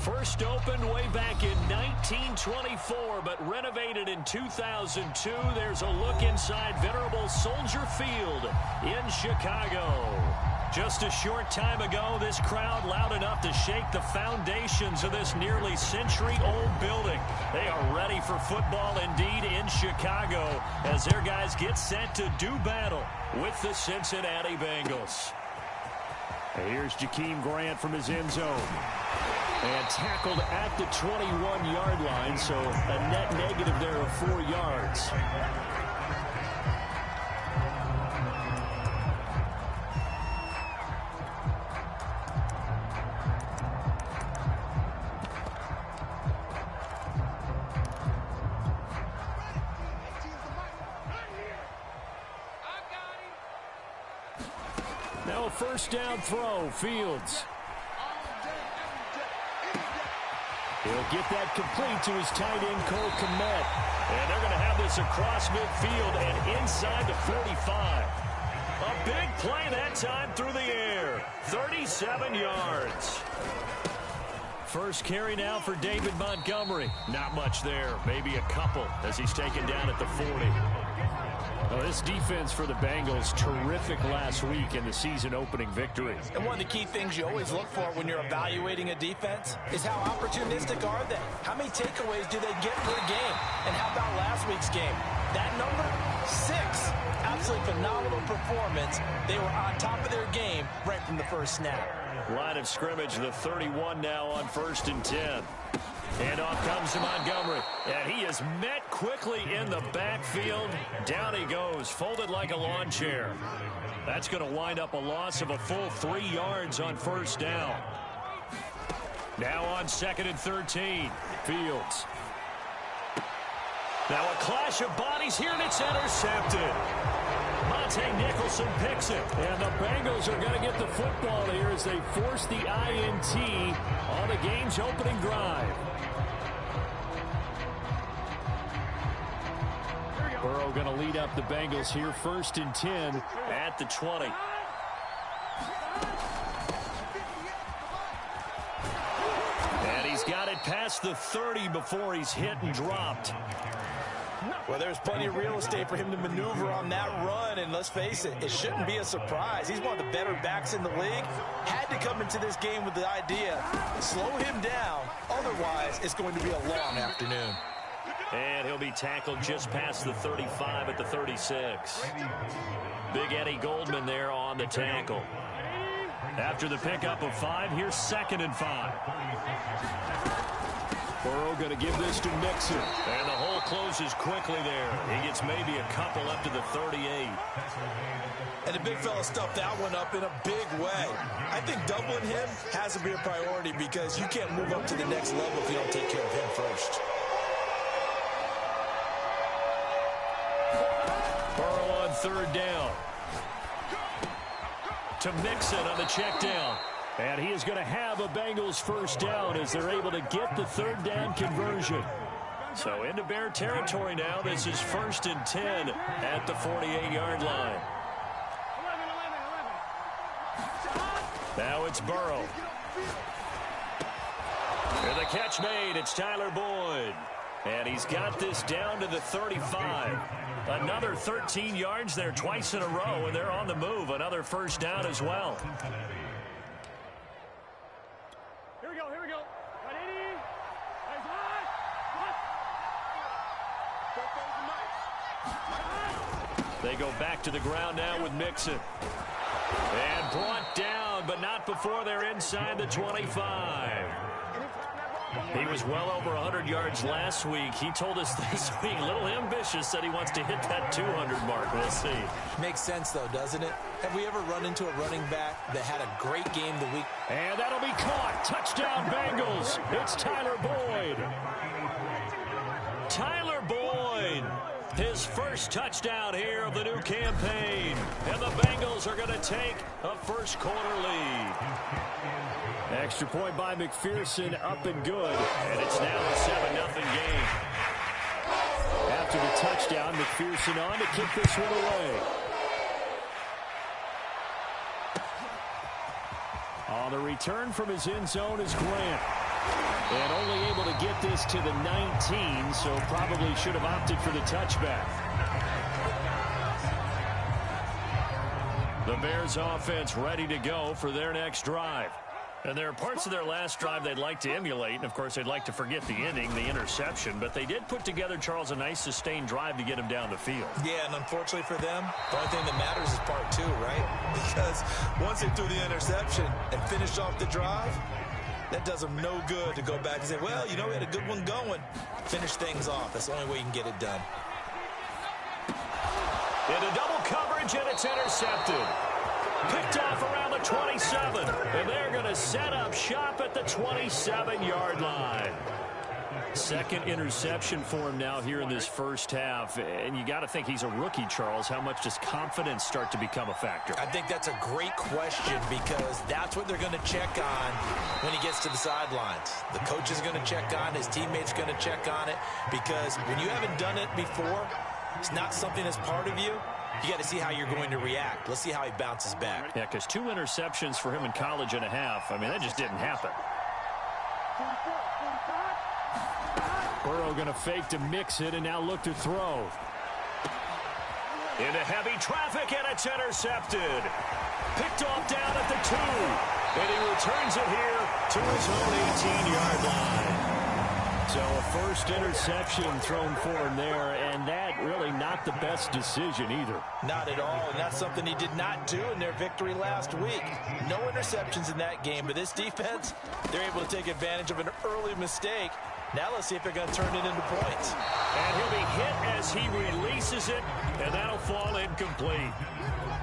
First opened way back in 1924, but renovated in 2002. There's a look inside venerable Soldier Field in Chicago. Just a short time ago, this crowd loud enough to shake the foundations of this nearly century-old building. They are ready for football indeed in Chicago as their guys get set to do battle with the Cincinnati Bengals. Here's Jakeem Grant from his end zone. And tackled at the 21-yard line, so a net negative there of 4 yards. Now a first down throw, Fields. He'll get that complete to his tight end, Cole Kmet. And they're going to have this across midfield and inside the 45. A big play that time through the air. 37 yards. First carry now for David Montgomery. Not much there. Maybe a couple as he's taken down at the 40. Well, this defense for the Bengals, terrific last week in the season-opening victory. And one of the key things you always look for when you're evaluating a defense is how opportunistic are they? How many takeaways do they get per game? And how about last week's game? That number, 6. Absolutely phenomenal performance. They were on top of their game right from the first snap. Line of scrimmage, the 31 now on 1st and 10. And off comes to Montgomery. And he is met quickly in the backfield. Down he goes, folded like a lawn chair. That's going to wind up a loss of a full 3 yards on first down. Now on 2nd and 13. Fields. Now a clash of bodies here, and it's intercepted. Monte Nicholson picks it. And the Bengals are going to get the football here as they force the INT on the game's opening drive. Burrow going to lead up the Bengals here, 1st and 10 at the 20. And he's got it past the 30 before he's hit and dropped. Well, there's plenty of real estate for him to maneuver on that run, and let's face it, it shouldn't be a surprise. He's one of the better backs in the league. Had to come into this game with the idea, slow him down, otherwise it's going to be a long afternoon. And he'll be tackled just past the 35 at the 36. Big Eddie Goldman there on the tackle. After the pickup of 5, here's 2nd and 5. Burrow going to give this to Mixon. And the hole closes quickly there. He gets maybe a couple up to the 38. And the big fella stuffed that one up in a big way. I think doubling him has to be a priority because you can't move up to the next level if you don't take care of him first. Burrow on 3rd down. To Mixon on the check down. And he is going to have a Bengals first down as they're able to get the 3rd down conversion. So into Bear territory now. This is 1st and 10 at the 48-yard line. Now it's Burrow. And the catch made. It's Tyler Boyd. And he's got this down to the 35. Another 13 yards there twice in a row, and they're on the move. Another first down as well. Here we go. They go back to the ground now with Mixon. And brought down, but not before they're inside the 25. He was well over 100 yards last week. He told us this week, a little ambitious, said he wants to hit that 200 mark. We'll see. Makes sense, though, doesn't it? Have we ever run into a running back that had a great game the week? And that'll be caught. Touchdown, Bengals. It's Tyler Boyd. Tyler Boyd. His first touchdown here of the new campaign. And the Bengals are going to take a first quarter lead. Extra point by McPherson, up and good. And it's now a 7-0 game. After the touchdown, McPherson on to kick this one away. On the return from his end zone is Grant. And only able to get this to the 19, so probably should have opted for the touchback. The Bears offense ready to go for their next drive. And there are parts of their last drive they'd like to emulate. And, of course, they'd like to forget the ending, the interception. But they did put together, Charles, a nice sustained drive to get him down the field. Yeah, and unfortunately for them, the only thing that matters is part two, right? Because once they threw the interception and finished off the drive, that does them no good to go back and say, well, you know, we had a good one going. Finish things off. That's the only way you can get it done. Into double coverage, and it's intercepted. Picked off around the 27, and they're going to set up shop at the 27-yard line. Second interception for him now here in this first half, and you got to think he's a rookie, Charles. How much does confidence start to become a factor? I think that's a great question because that's what they're going to check on when he gets to the sidelines. The coach is going to check on, his teammates going to check on it, because when you haven't done it before, it's not something that's part of you. You got to see how you're going to react. Let's see how he bounces back. Yeah, because 2 interceptions for him in college and a half. I mean, that just didn't happen. Burrow going to fake to mix it and now look to throw. Into heavy traffic, and it's intercepted. Picked off down at the 2. And he returns it here to his own 18-yard line. So a first interception thrown for him there, and that really not the best decision either. Not at all, and that's something he did not do in their victory last week. No interceptions in that game, but this defense, they're able to take advantage of an early mistake. Now let's see if they're going to turn it into points. And he'll be hit as he releases it, and that'll fall incomplete.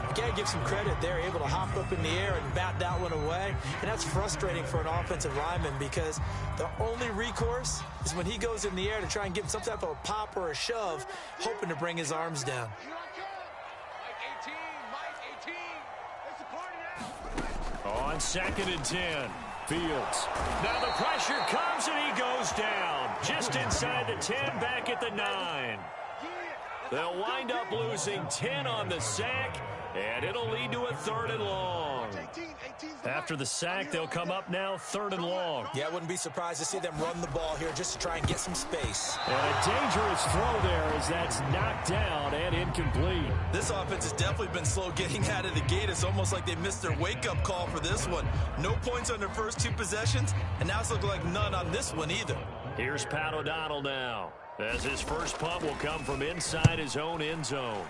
You got to give some credit. They're able to hop up in the air and bat that one away. And that's frustrating for an offensive lineman because the only recourse is when he goes in the air to try and give some type of a pop or a shove, hoping to bring his arms down. On 2nd and 10, Fields. Now the pressure comes and he goes down. Just inside the 10, back at the 9. They'll wind up losing 10 on the sack, and it'll lead to a 3rd and long. After the sack, they'll come up now 3rd and long. Yeah, I wouldn't be surprised to see them run the ball here just to try and get some space. And a dangerous throw there as that's knocked down and incomplete. This offense has definitely been slow getting out of the gate. It's almost like they missed their wake-up call for this one. No points on their first 2 possessions, and now it's looking like none on this one either. Here's Pat O'Donnell now, as his first punt will come from inside his own end zone.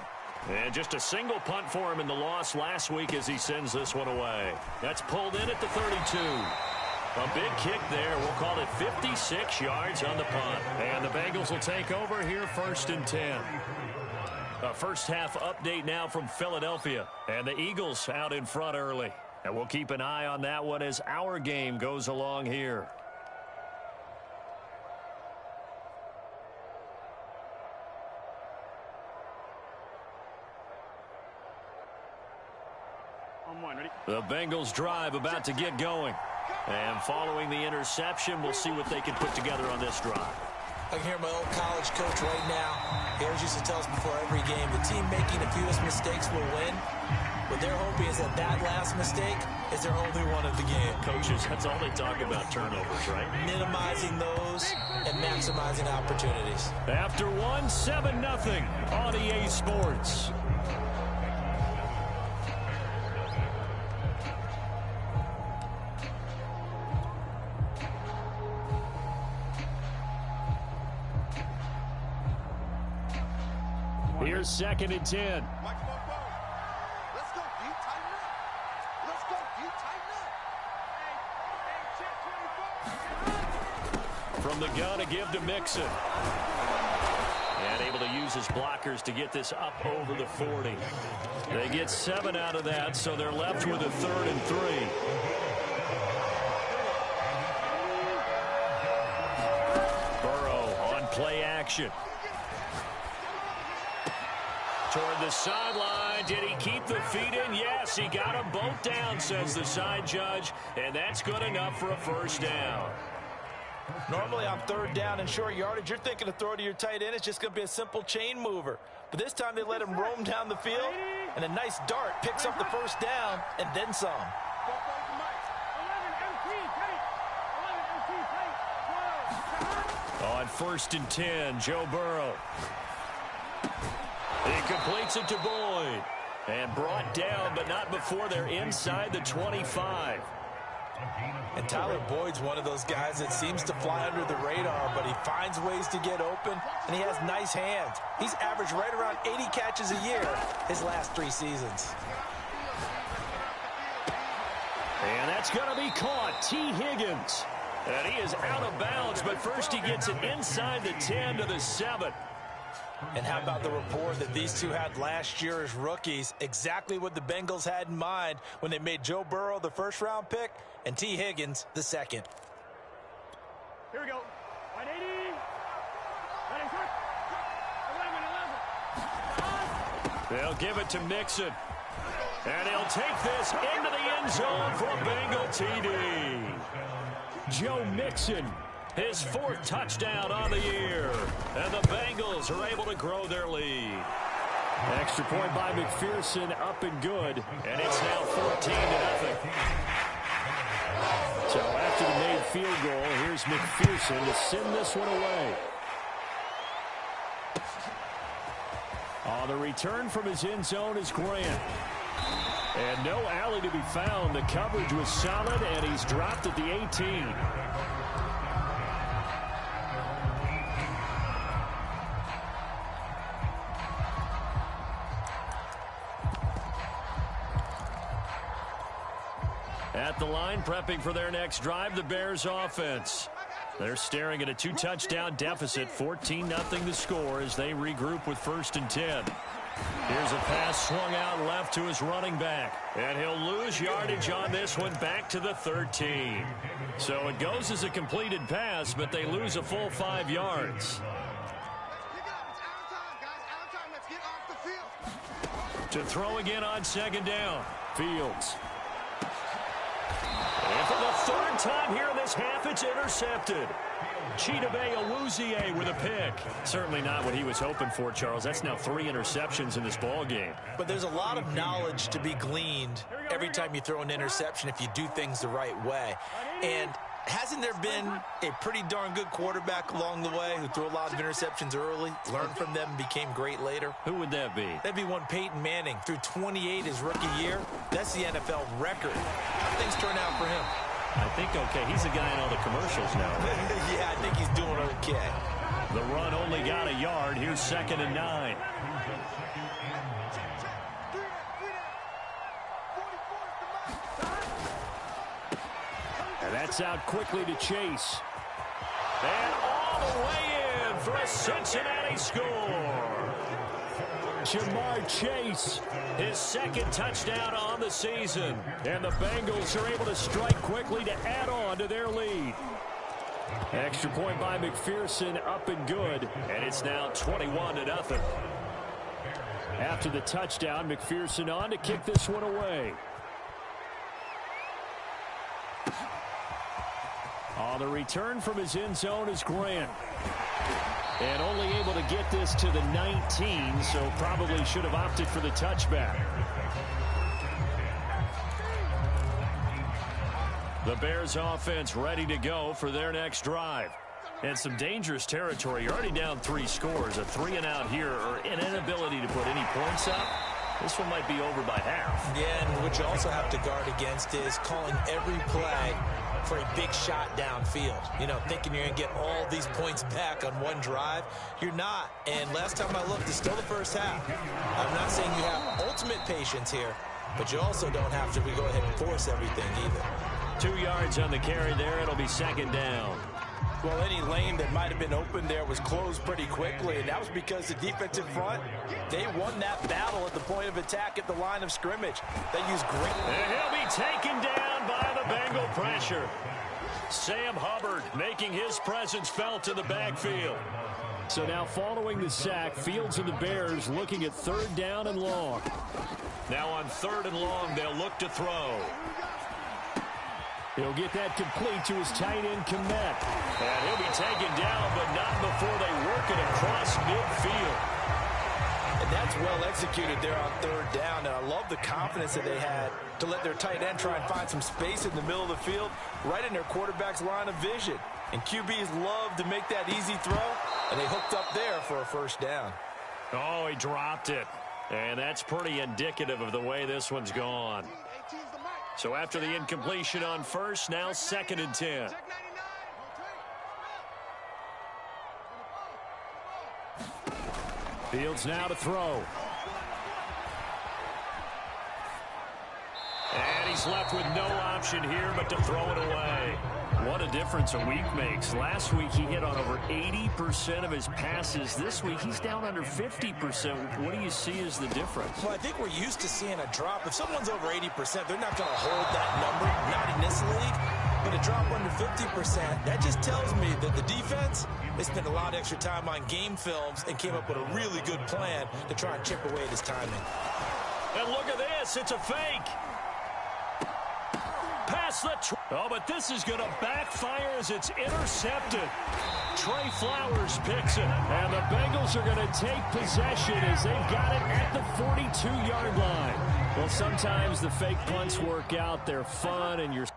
And just a single punt for him in the loss last week as he sends this one away. That's pulled in at the 32. A big kick there. We'll call it 56 yards on the punt. And the Bengals will take over here 1st and 10. A first half update now from Philadelphia. And the Eagles out in front early. And we'll keep an eye on that one as our game goes along here. The Bengals drive about to get going. And following the interception, we'll see what they can put together on this drive. I can hear my old college coach right now. He always used to tell us before every game, the team making the fewest mistakes will win. What they're hoping is that that last mistake is their only one of the game. Coaches, that's all they talk about, turnovers, right? Minimizing those and maximizing opportunities. After one, 7-0 on EA Sports. Here's 2nd and 10. Let's go, you tighten up. Let's go, you tighten up. From the gun, a give to Mixon. And able to use his blockers to get this up over the 40. They get 7 out of that, so they're left with a 3rd and 3. Burrow on play action. Toward the sideline. Did he keep the feet in? Yes, he got them both down, says the side judge. And that's good enough for a 1st down. Normally on 3rd down and short yardage, you're thinking to throw to your tight end. It's just going to be a simple chain mover. But this time they let him roam down the field, and a nice dart picks up the 1st down and then some. 11 MT, On 1st and 10, Joe Burrow. He completes it to Boyd. And brought down, but not before they're inside the 25. And Tyler Boyd's one of those guys that seems to fly under the radar, but he finds ways to get open, and he has nice hands. He's averaged right around 80 catches a year his last 3 seasons. And that's going to be caught. T. Higgins. And he is out of bounds, but first he gets it inside the 10 to the 7. And how about the rapport that these two had last year as rookies? Exactly what the Bengals had in mind when they made Joe Burrow the first-round pick and T. Higgins the second. Here we go. 180. They'll give it to Mixon. And he'll take this into the end zone for a Bengal TD. Joe Mixon, his 4th touchdown on the year. And the Bengals are able to grow their lead. Extra point by McPherson, up and good. And it's now 14-0. So after the made field goal, here's McPherson to send this one away. On the return from his end zone is Grant. And no alley to be found. The coverage was solid, and he's dropped at the 18. At the line, prepping for their next drive, the Bears offense. They're staring at a 2-touchdown deficit, 14-0 the score as they regroup with 1st and 10. Here's a pass swung out left to his running back. And he'll lose yardage on this one back to the 13. So it goes as a completed pass, but they lose a full 5 yards. To throw again on 2nd down. Fields. And for the 3rd time here in this half, it's intercepted. Chidobe Awuzie with a pick. Certainly not what he was hoping for, Charles. That's now 3 interceptions in this ball game. But there's a lot of knowledge to be gleaned every time you throw an interception if you do things the right way. And hasn't there been a pretty darn good quarterback along the way who threw a lot of interceptions early, learned from them, and became great later? Who would that be? That'd be one Peyton Manning. Threw 28 his rookie year. That's the NFL record. How things turn out for him? I think okay. He's the guy in all the commercials now. Yeah, I think he's doing okay. The run only got a yard. Here's 2nd and 9. And that's out quickly to Chase. And all the way in for a Cincinnati score. Jamar Chase, his 2nd touchdown on the season. And the Bengals are able to strike quickly to add on to their lead. Extra point by McPherson, up and good. And it's now 21-0. After the touchdown, McPherson on to kick this one away. On the return from his end zone is Grant. And only able to get this to the 19, so probably should have opted for the touchback. The Bears offense ready to go for their next drive. And some dangerous territory. You're already down 3 scores. A 3-and-out here, or an inability to put any points up. This one might be over by half. Yeah, and what you also have to guard against is calling every play for a big shot downfield. You know, thinking you're going to get all these points back on one drive. You're not. And last time I looked, it's still the first half. I'm not saying you have ultimate patience here, but you also don't have to go ahead and force everything either. 2 yards on the carry there. It'll be 2nd down. Well, any lane that might have been open there was closed pretty quickly, and that was because the defensive front, they won that battle at the point of attack at the line of scrimmage. They used great... And he'll be taken down by the Bengal pressure. Sam Hubbard making his presence felt in the backfield. So now following the sack, Fields and the Bears looking at 3rd down and long. Now on 3rd and long, they'll look to throw. He'll get that complete to his tight end, Kmet. And he'll be taken down, but not before they work it across midfield. And that's well executed there on 3rd down. And I love the confidence that they had to let their tight end try and find some space in the middle of the field, right in their quarterback's line of vision. And QBs love to make that easy throw, and they hooked up there for a first down. Oh, he dropped it. And that's pretty indicative of the way this one's gone. So after the incompletion on first, now 2nd and 10. Fields now to throw. And he's left with no option here but to throw it away. What a difference a week makes. Last week he hit on over 80% of his passes. This week he's down under 50%. What do you see as the difference? Well, I think we're used to seeing a drop. If someone's over 80%, they're not going to hold that number, not in this league. But a drop under 50%, that just tells me that the defense, they spent a lot of extra time on game films and came up with a really good plan to try and chip away at his timing. And look at this. It's a fake. Pass the... Oh, but this is going to backfire as it's intercepted. Trey Flowers picks it. And the Bengals are going to take possession as they've got it at the 42-yard line. Well, sometimes the fake punts work out. They're fun, and you're...